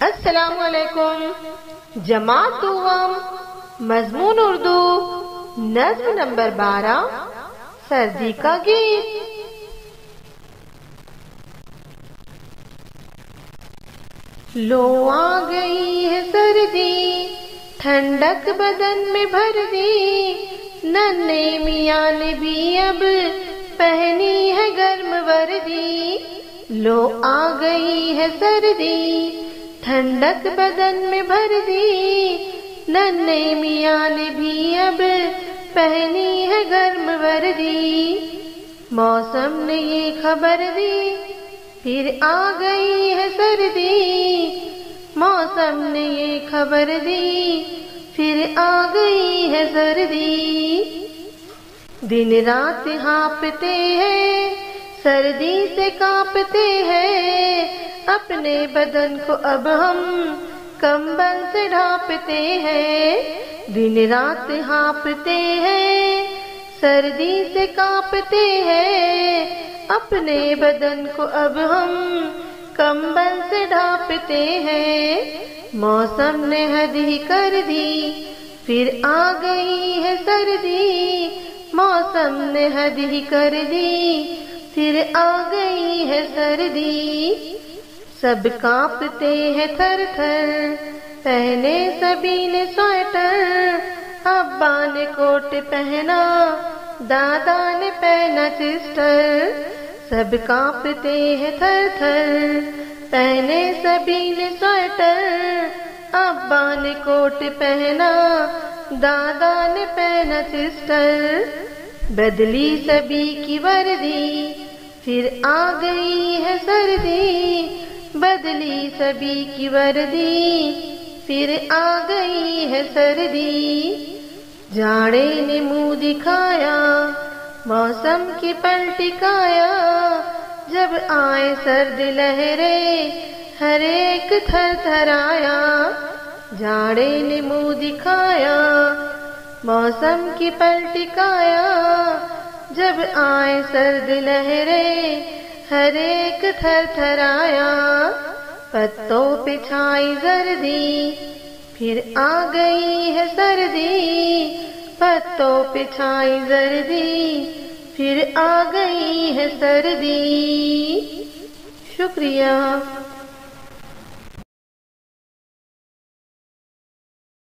अस्सलामुअलैकुम। जमात दुआम मजमून उर्दू नज़्म नंबर 12 सर्दी का गीत। लो आ गई है सर्दी, ठंडक बदन में भर दी, नन्हे मियाँ ने भी अब पहनी है गर्म वर्दी। लो आ गई है सर्दी, ठंडक बदन में भर दी, नन्हे मियाँ ने भी अब पहनी है गर्म वर्दी। मौसम ने ये खबर दी, फिर आ गई है सर्दी। मौसम ने ये खबर दी, फिर आ गई है सर्दी। दिन रात हाँपते हैं, सर्दी से कांपते हैं, अपने बदन को अब हम कंबल से ढांपते हैं। दिन रात हाँपते हैं, सर्दी से कांपते हैं, अपने बदन को अब हम कंबल से ढांपते हैं। मौसम ने हद ही कर दी, फिर आ गई है सर्दी। मौसम ने हद ही कर दी, फिर आ गई है सर्दी। सब कांपते हैं थर थर, पहने सभी ने स्वेटर। अब्बा ने कोट पहना, दादा ने पहना चेस्टर। सब कांपते हैं थर थर, पहने सभी ने स्वेटर। अब्बा ने कोट पहना, दादा ने पहना चेस्टर। बदली सभी की वर्दी, फिर आ गई है सर्दी। बदली सभी की वर्दी, फिर आ गई है सर्दी। जाड़े ने मुंह दिखाया, मौसम की पलटी काया। जब आए सर्द लहरें, हर एक थर थराया। जाड़े ने मुंह दिखाया, मौसम की पलटी काया। जब आए सर्द लहरें, हर एक थर थराया। पत्तों पे छाई जर्दी, फिर आ गई है सर्दी। पत्तों पे छाई जर्दी, फिर आ गई है सर्दी। शुक्रिया।